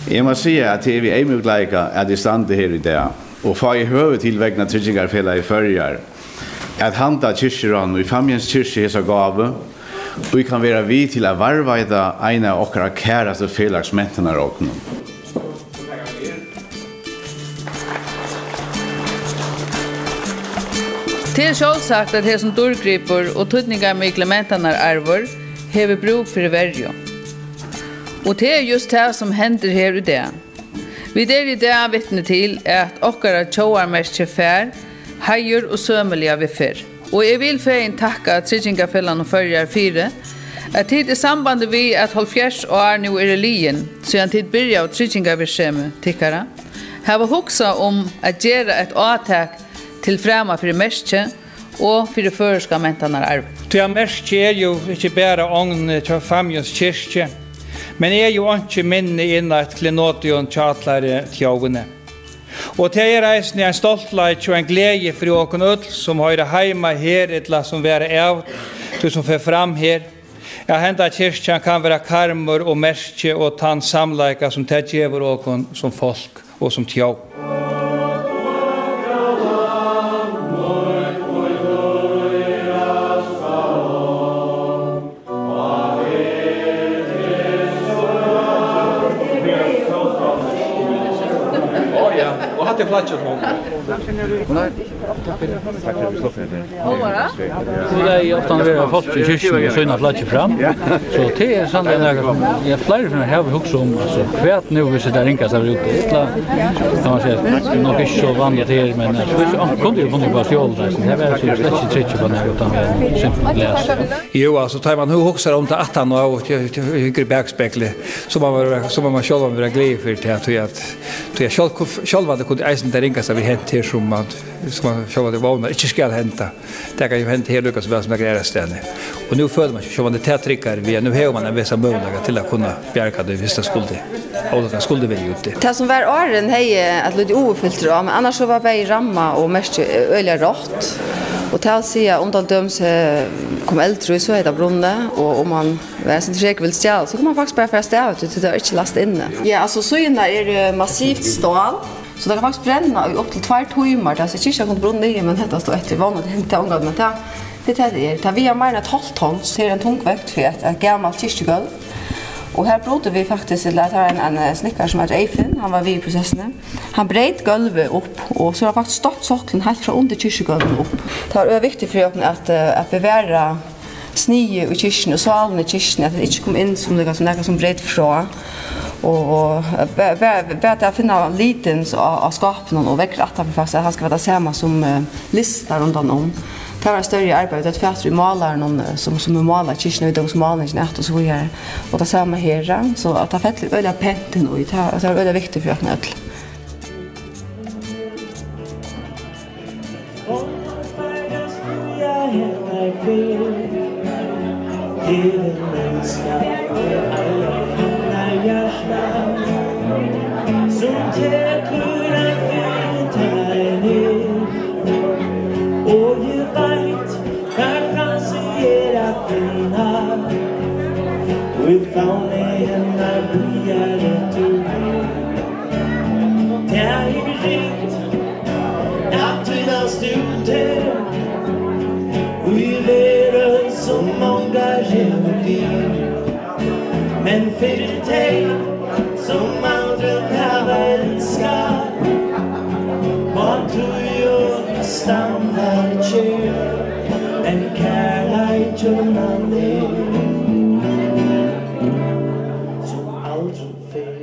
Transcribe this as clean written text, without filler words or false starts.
Jeg må si at det er eimugleika at jeg stande her i dag, og få i høve til vegna tryggingarfella i førjar, at handa kyrkjeran og i familjens kyrkje hesa gave, og vi kan være vid til å varvaida en av okkara kæraste felagsmentenar oknum. Det sjálvsagt at hesum dårgripur og tydningar med klementanar arvor hever bruk for verjo. Og det er just det som hender her i dag. Vi i dag vittne til at okkara tjoarmerskje fær, heier og sømelige vi fyrr. Og jeg vil fein takka Tryggingarfellan og Førjar 4, at tid i sambandet vi at 70 år nu er lien, siden tid byrja av Tryggingarvirksomhet tikkara, hava hugsa at gjera et åtak til frema for merskje og for føreska mentanar arv. Det merskje er jo ikke bare ångne til familjens kyrkje, men er jo ikke minne innat klenotion tjatlare tjågene. Og det er reisende en stoltleik og en glede for åken ødel som høyre heima her, etla som være av, du som fer fram her. Jeg hender at kyrkjan kan være karmer og merskje og tann samleika som det gjever åken som folk og som tjåg. Det platser nå. Nej. Tack för beslutningen. Det är ofta när vi har fått i kyrkan och syna platser fram. Så det är sannolikt att jag flera från här också om alltså kvärt nu vi sitter rinkas där ute. Etla kan man säga nog inte så vanligt här men så kunde ju på stjål där. Det var så släckt tryck på när utan simpelt läs. Jo, alltså tar man hur huxar om det att han och hyggre backspekle så man själv vara glad för det att jag själv hade kunde eisen där ringas vi hänt här som man själv det vånar inte ska hända. Det kan ju hända här Lukas väl som det är stället. Och nu följer man själv det trickar vi nu har man en vissa möjligheter till att kunna bjärka det visst skulde. Och det skulde vi gjort. Det som var åren hej att lite ofyllt då men annars så var vi ramma och mest öliga rått. Och till sig undan döms kom äldre så heter brunne och om man väl inte vill stjäla så kan man faktiskt bara förstå ut det är inte last inne. Ja, alltså så inne är massivt stål. Så det kan faktiskt bränna upp till 2 timmar. Det är så inte kan brunna i men detta står ett vanligt inte angående men det är vi har mer än 12 ton så är en tungvikt för ett gammalt kyrkogolv. Och här pratade vi faktiskt till att en snickare som heter Eifen, han var vi i processen. Han breit golvet upp och så har faktiskt stått socklen helt från under kyrkogolvet upp. Det är viktigt för att bevara snie i kyrkan och salen i kyrkan att det inte kom in som det som breit från. Och bättre att finna liten av skapen och väckra att faktiskt han ska vara samma som listar runt om. Det var större arbete att fästa i malaren som malar kyrkan och de som malar och så vidare. Och det samma här så att det fäller öliga penten och det är väldigt viktigt för att nöd. Vi found en bryare till det är rikt att vi studerar vi lever som många revolutioner men för dig som andra har älskat vad du gör standard chair and kärlek till nothing. Så aldrig fel